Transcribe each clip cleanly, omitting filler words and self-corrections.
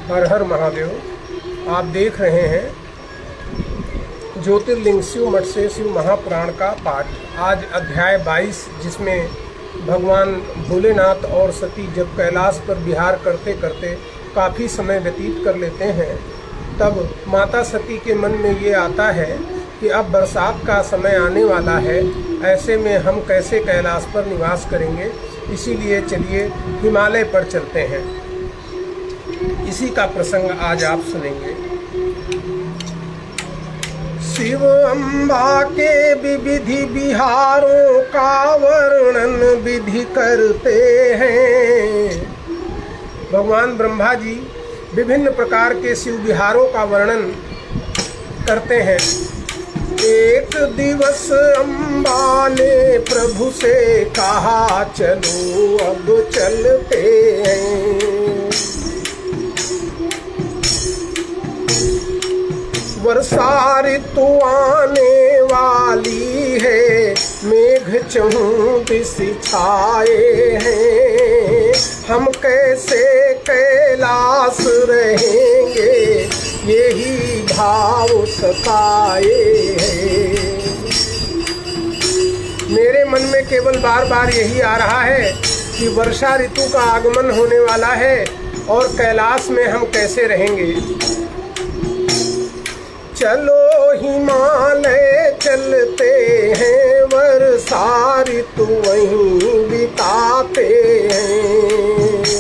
हर हर महादेव। आप देख रहे हैं ज्योतिर्लिंग शिव मठ से शिव महापुराण का पाठ। आज अध्याय 22, जिसमें भगवान भोलेनाथ और सती जब कैलाश पर विहार करते करते काफ़ी समय व्यतीत कर लेते हैं, तब माता सती के मन में ये आता है कि अब बरसात का समय आने वाला है, ऐसे में हम कैसे कैलाश पर निवास करेंगे। इसीलिए चलिए हिमालय पर चलते हैं। इसी का प्रसंग आज आप सुनेंगे। शिव अम्बा के विविधि विहारों का वर्णन विधि करते हैं। भगवान ब्रह्मा जी विभिन्न प्रकार के शिव विहारों का वर्णन करते हैं। एक दिवस अम्बा ने प्रभु से कहा, चलो अब चलते हैं। वर्षा ऋतु आने वाली है, मेघ चहुदिश छाए हैं। हम कैसे कैलाश रहेंगे, यही भाव सताए हैं। मेरे मन में केवल बार बार यही आ रहा है कि वर्षा ऋतु का आगमन होने वाला है और कैलाश में हम कैसे रहेंगे। चलो हिमालय चलते हैं, वर्षा ऋतु वहीं बिताते हैं।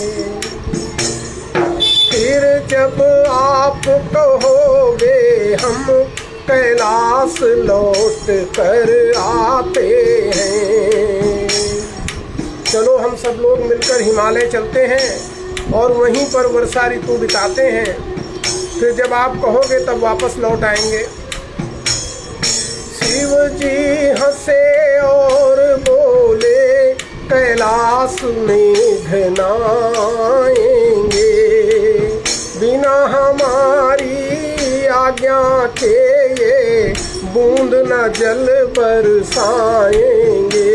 फिर जब आप कहोगे, हम कैलाश लौट कर आते हैं। चलो हम सब लोग मिलकर हिमालय चलते हैं और वहीं पर वर्षा ऋतु बिताते हैं। फिर जब आप कहोगे तब वापस लौट आएंगे। शिव जी हंसे और बोले, कैलाश में आएंगे, बिना हमारी आज्ञा के ये बूंद न जल बरसाएंगे।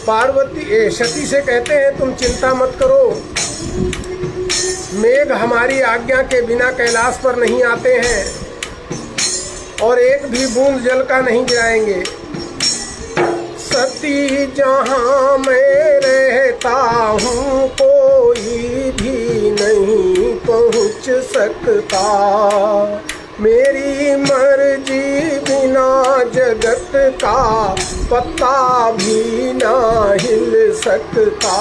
पार्वती सती से कहते हैं, तुम चिंता मत करो, मेघ हमारी आज्ञा के बिना कैलाश पर नहीं आते हैं और एक भी बूंद जल का नहीं गिराएंगे। सती जहाँ मैं रहता हूँ, कोई भी नहीं पहुँच सकता। मेरी मर्जी बिना जगत का पत्ता भी ना हिल सकता।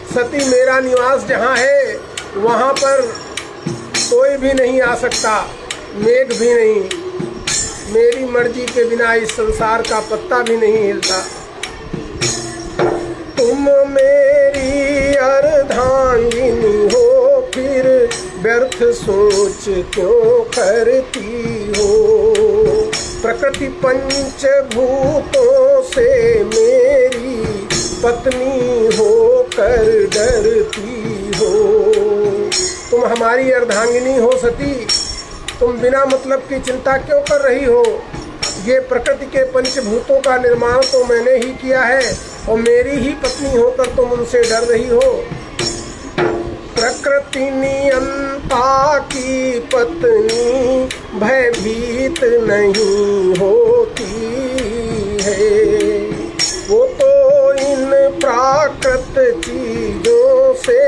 सती मेरा निवास जहाँ है वहाँ पर कोई भी नहीं आ सकता, मेघ भी नहीं। मेरी मर्जी के बिना इस संसार का पत्ता भी नहीं हिलता। तुम मेरी अर्धांगिनी हो, फिर व्यर्थ सोच क्यों करती हो। प्रकृति पंचभूतों से मेरी पत्नी होकर डरती हो। तुम हमारी अर्धांगिनी हो सती, तुम बिना मतलब की चिंता क्यों कर रही हो। ये प्रकृति के पंचभूतों का निर्माण तो मैंने ही किया है और मेरी ही पत्नी होकर तुम उनसे डर रही हो। प्रकृति नियंता की पत्नी भयभीत नहीं होती है। वो तो इन प्राकृत चीजों से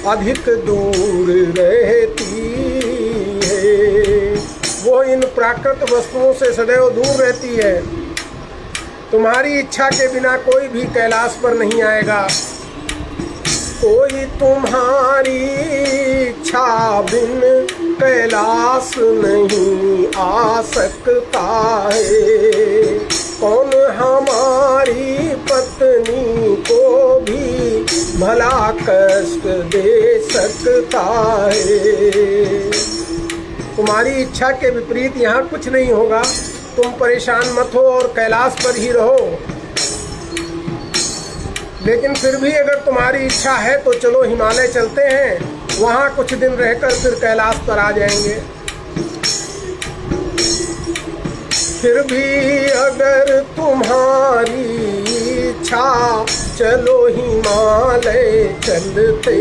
अधिक दूर रहती है। वो इन प्राकृत वस्तुओं से सदैव दूर रहती है। तुम्हारी इच्छा के बिना कोई भी कैलाश पर नहीं आएगा। कोई तुम्हारी इच्छा बिन कैलाश नहीं आ सकता है। कौन हमारी पत्नी को भी भला कष्ट दे सकता है। तुम्हारी इच्छा के विपरीत यहाँ कुछ नहीं होगा। तुम परेशान मत हो और कैलाश पर ही रहो। लेकिन फिर भी अगर तुम्हारी इच्छा है तो चलो हिमालय चलते हैं, वहाँ कुछ दिन रहकर फिर कैलाश पर आ जाएंगे। फिर भी अगर तुम्हारी इच्छा चलो हिमालय चलते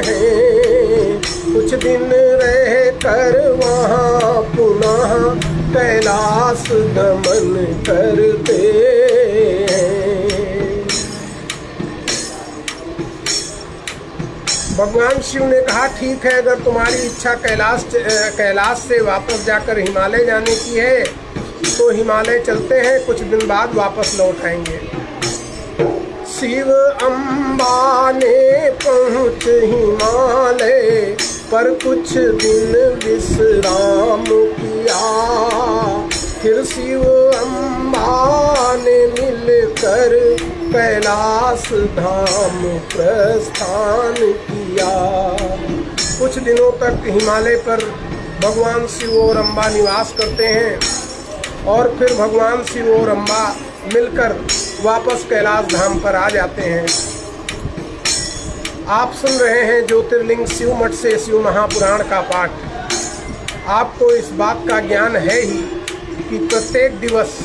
हैं, कुछ दिन रह कर वहाँ पुनः कैलाश गमन करते हैं। भगवान शिव ने कहा ठीक है, अगर तुम्हारी इच्छा कैलाश से वापस जाकर हिमालय जाने की है तो हिमालय चलते हैं, कुछ दिन बाद वापस लौट आएंगे। शिव अम्बा ने पहुँच हिमालय पर कुछ दिन विश्राम किया, फिर शिव अम्बा ने मिलकर कैलाश धाम प्रस्थान किया। कुछ दिनों तक हिमालय पर भगवान शिव और अम्बा निवास करते हैं और फिर भगवान शिव और अम्बा मिलकर वापस कैलाश धाम पर आ जाते हैं। आप सुन रहे हैं ज्योतिर्लिंग शिव मठ से शिव महापुराण का पाठ। आपको इस बात का ज्ञान है ही कि प्रत्येक दिवस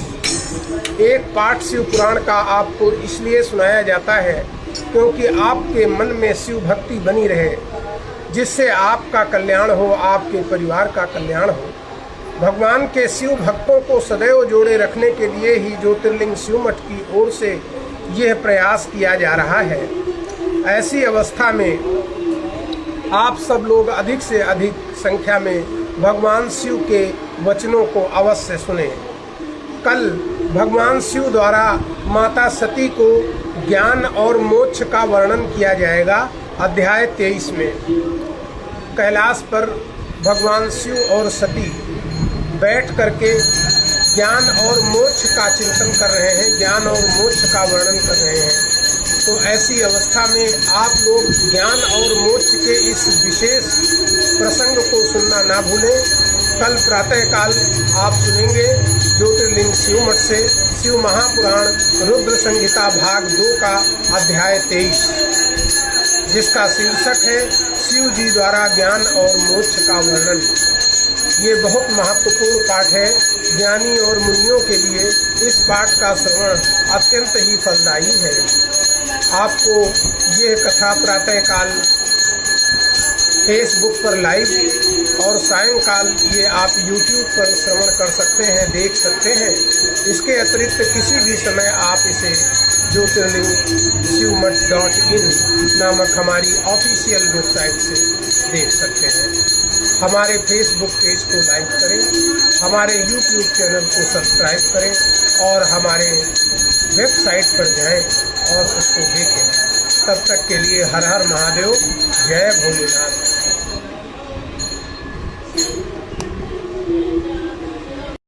एक पाठ शिव पुराण का आपको इसलिए सुनाया जाता है क्योंकि आपके मन में शिव भक्ति बनी रहे, जिससे आपका कल्याण हो, आपके परिवार का कल्याण हो। भगवान के शिव भक्तों को सदैव जोड़े रखने के लिए ही ज्योतिर्लिंग शिव मठ की ओर से यह प्रयास किया जा रहा है। ऐसी अवस्था में आप सब लोग अधिक से अधिक संख्या में भगवान शिव के वचनों को अवश्य सुने। कल भगवान शिव द्वारा माता सती को ज्ञान और मोक्ष का वर्णन किया जाएगा। अध्याय 23 में कैलाश पर भगवान शिव और सती बैठ करके ज्ञान और मोक्ष का चिंतन कर रहे हैं, ज्ञान और मोक्ष का वर्णन कर रहे हैं। तो ऐसी अवस्था में आप लोग ज्ञान और मोक्ष के इस विशेष प्रसंग को सुनना ना भूलें। कल प्रातःकाल आप सुनेंगे ज्योतिर्लिंग शिव मठ से शिव महापुराण रुद्र संहिता भाग 2 का अध्याय 23, जिसका शीर्षक है शिव जी द्वारा ज्ञान और मोक्ष का वर्णन। ये बहुत महत्वपूर्ण पाठ है। ज्ञानी और मुनियों के लिए इस पाठ का श्रवण अत्यंत ही फलदायी है। आपको यह कथा प्रातःकाल फेसबुक पर लाइव और सायंकाल ये आप YouTube पर श्रवण कर सकते हैं, देख सकते हैं। इसके अतिरिक्त किसी भी समय आप इसे ज्योतिर्लिंग शिवमठ.in नामक हमारी ऑफिशियल वेबसाइट से देख सकते हैं। हमारे फेसबुक पेज को लाइक करें, हमारे YouTube चैनल को सब्सक्राइब करें और हमारे वेबसाइट पर जाएं और उसको देखें। तब तक के लिए हर हर महादेव, जय भोलेनाथ।